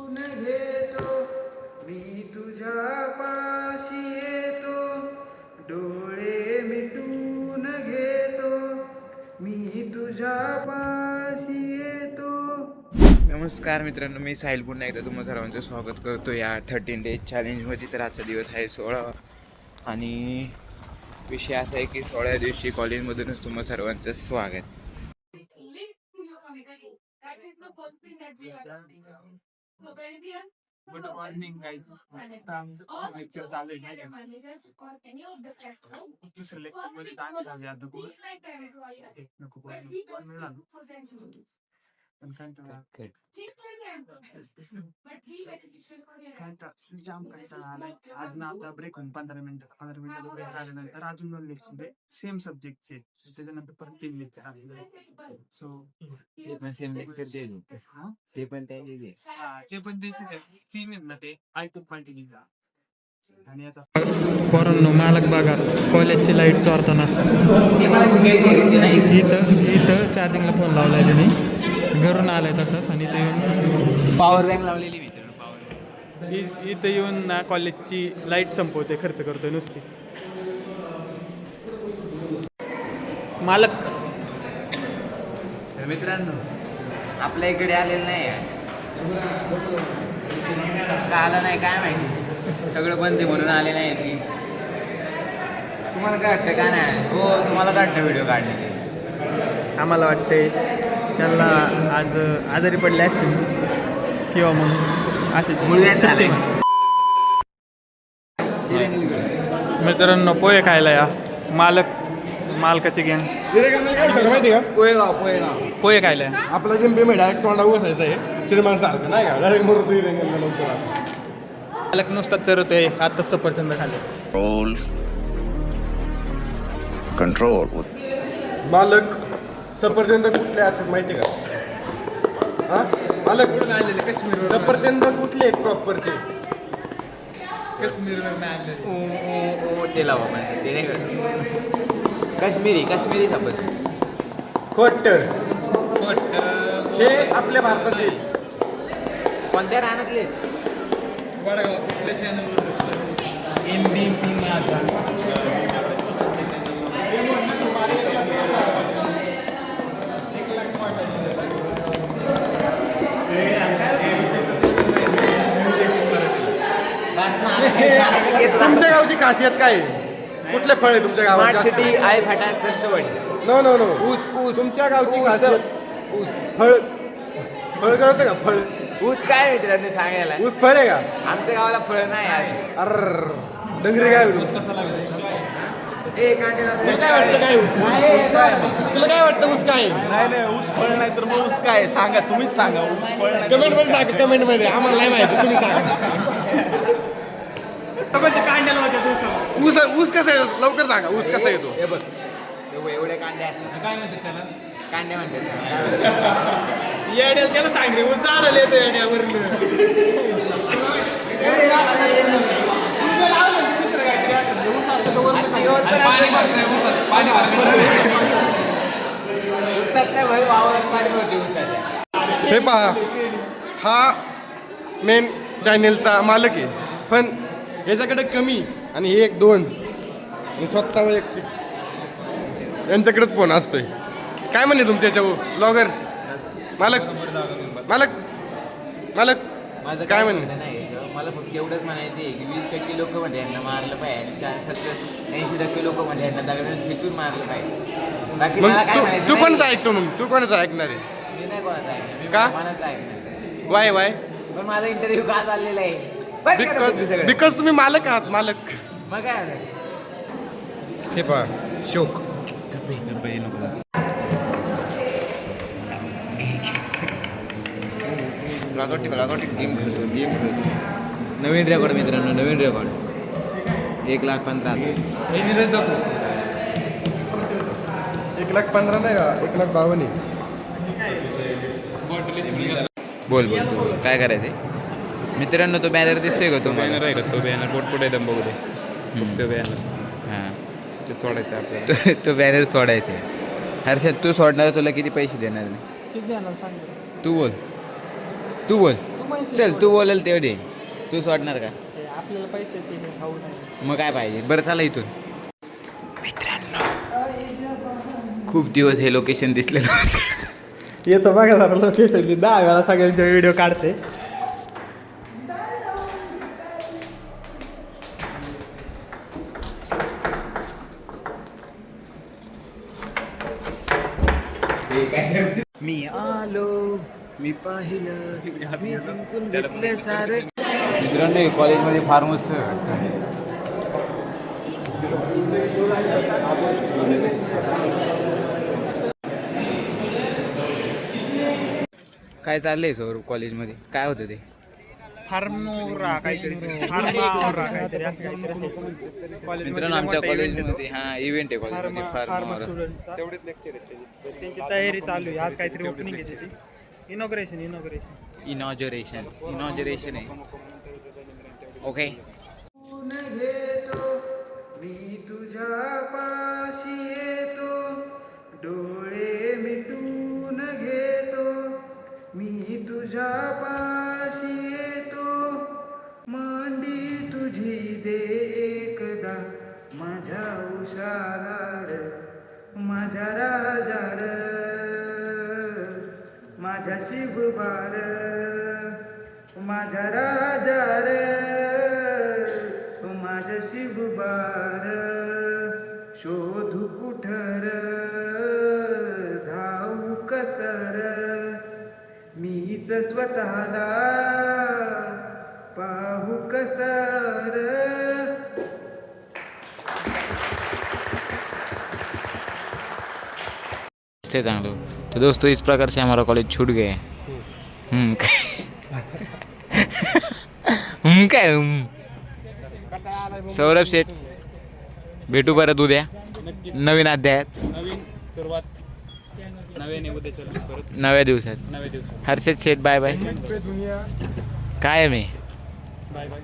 मिटून घेतो, मी तुझ्या पाशी येतो, डोळे मिटून घेतो, मी तुझ्या पाशी येतो. नमस्कार मित्रांनो, मी साहिल पुन्हा एकदा तुम्हा सर्वांचं स्वागत करतो या 13 डेज चॅलेंजमध्ये. तर आजचा दिवस आहे 16 आणि विषय असा आहे की 16 दिवशी कॉलेजमधूनच तुम्हा सर्वांचं स्वागत. Good morning guys. आमचं लेक्चर चालू आहे. दुसऱ्या लेक्चर मध्ये टाकले आता खूप नको आज ना आता ब्रेक होऊन 15 मिनिटं ब्रेक आल्यानंतर अजून 2 लेक्चर आहे सेम सब्जेक्टचे. त्याच्यानंतर परत 3 लेक्चर असले. सो ते पण सेम लेक्चर ते पण ते पण द्यायचे 3 आहेत ना, ते ऐकून कंटिन्यू जा. आणि आता पोरांनो, मालक बघा कॉलेजची लाईट चोरताना. इथं चार्जिंगला फोन लावलाय त्यांनी, घरून आलाय तसंच. आणि इथं येऊन पॉवर बँक लावलेली मी इथं येऊन ना कॉलेजची लाईट संपवते, खर्च करतोय नुसती. मालक तर मित्रांनो, आपल्या इकडे आलेलं नाही का आलं नाही काय माहिती, सगळं बंद आहे म्हणून आले नाही. ती तुम्हाला काय वाटतं का नाही? हो, तुम्हाला काय वाटतं व्हिडिओ काढण्याचे? आम्हाला वाटते त्यांना आज आजारी पडले असतील किंवा मग असे झाले. मित्रांनो, पोहे खायला या. मालकाची गँग माहिती का पोहे खायला या. आपला जिंपी मी डायरेक्ट तोंडा बसायचं आहे श्रीमान सारखं नाही का, डायरेक्ट मरतो. मालक नुसता चरतोय, आता सफरचंद खाल्ले. कंट्रोल मालक सफरचंद कुठले असतात माहिती का? हा मालक सफरचंद कुठले आहेत प्रॉपरचे? ते लावा म्हणजे ते नाही करत. काश्मीरी सफर खोट हे आपल्या भारतातील कोणत्या रानातले? तुमच्या गावची खासियत काय आहे? कुठले फळ आहे तुमच्या गावात? स्मार्ट सिटी आहे फाटा संतवाडी. नो नो नो, ऊस तुमच्या गावची ऊस. खासियत ऊस फळ कळतं का? फळ ऊस काय मित्रांनो सांगायला? ऊस फळ आहे का? आमच्या गावाला फळ नाही आज. अर डंगरी काय होईल? ए कांटे तुला काय वाटतं काय ऊस? तुला काय वाटतं ऊस काय? नाही ऊस फळ नाही तर मग ऊस काय सांगा, तुम्हीच सांगा. ऊस फळ नाही कमेंट मध्ये सांगा, कमेंट मध्ये. आम्हाला नाही माहिती, तुम्ही सांगा. कांड्याला ऊस ऊस कसा येतो? लवकर सांगा, ऊस कसा येतो? हे बघ एवढे कांदे असतात. काय म्हणतात त्याला? कांदे म्हणतात. येड्या त्याला सांग रे, ऊस झाडाला येतो येड्यावरनं. ऊसात नाही भाई, वावरात पाणी भरते ऊसाच्या. हे पहा, हा मेन चॅनेलचा मालक आहे, पण याच्याकडे कमी आणि हे 1-2 आणि स्वतः वैयक्तिक यांच्याकडेच फोन असतोय. काय म्हणे तुमच्या ब्लॉगर मालक मालक मालक माझं काय म्हणणं? म्हणणं नाही याच्यावर. मला फक्त एवढंच म्हणायचं आहे की 20% लोक मध्ये यांना मारलं पाहिजे आणि 70-80% लोक मध्ये यांना दगडाने खेचून मारलं पाहिजे. बाकी मला काय मग म्हणायचं तू नाही. कोणाचं ऐकतो? मग तू कोणाचं ऐकणार आहे? मी नाही कोणाचं ऐकणार, मी का? मनाचं ऐकणार. वाय पण माझा इंटरव्ह्यू का चाललेला आहे? बरं का बिकॉज तुमचं सगळं? बिकॉज तुम्ही मालक आहात, मालक. मग काय झालं? हे पहा, शोक गेम खेळतो. नवीन रेकॉर्ड मित्रांनो, नवीन रेकॉर्ड 1,15,000. 1,15,000 नाही का, 1,52,000. बोल तू काय करायचं मित्रांनो? तो बॅनर दिसतोय का? तो बॅनर आहे का? तो बॅनर बोट पुढे दम बघू दे. तो बॅनर हां, ते सोडायचं आपल्याला. तो बॅनर सोडायचा आहे. हर्षद, तू सोडणार, तुला किती पैसे देणार? तू बोल. चल तू बोलेल तेवढे तूच वाटणार का आपल्याला पैशाची हे खाऊ नाही. मग काय पाहिजे बरं चला इथून मित्रांनो खूप दिवस हे लोकेशन दिसलेलं होतं. याचं बघा जरा लोकेशन 10 वेळा सगळ्यांचे व्हिडिओ काढते. मी आलो मी पाहिलं मी जिंकून घेतले सारे. मित्रांनो कॉलेजमध्ये फार मस्त वाटतं. काय चाललंय सौरभ कॉलेजमध्ये काय होतं ते फार्मोरा काहीतरी फार्माओरा काहीतरी असं काहीतरी. मित्रांनो आमच्या कॉलेजमध्ये हा इव्हेंट आहे कॉलेजमध्ये फार्मा फार स्टुडंटचा तेवढेच लेक्चर आहेत त्यांची तयारी चालू आहे. आज काहीतरी ओपनिंग आहे त्याची. इनॉग्रेशन इनॉजरेशन आहे ओके. घेतो मी तुझ्या पाशी येतो डोळे मिटून घेतो मी तुझ्या पाशी येतो मांडी तुझी दे एकदा माझ्या उशाला माझ्या राजार माझ्या शिवबार माझ्या राजार माझ्या शिवबार शोधू कुठर धावू कसर मीच स्वतःला पाहू कसर. से चांगलं तो दोस्तों इस प्रकार से हमारा कॉलेज छूट गया. काय सौरभ शेठ भेटू परत उद्या नवीन अध्यायात नवीन सुरुवात नव्या दिवसात. हर्षद शेठ बाय बाय. काय आहे मी बाय बाय.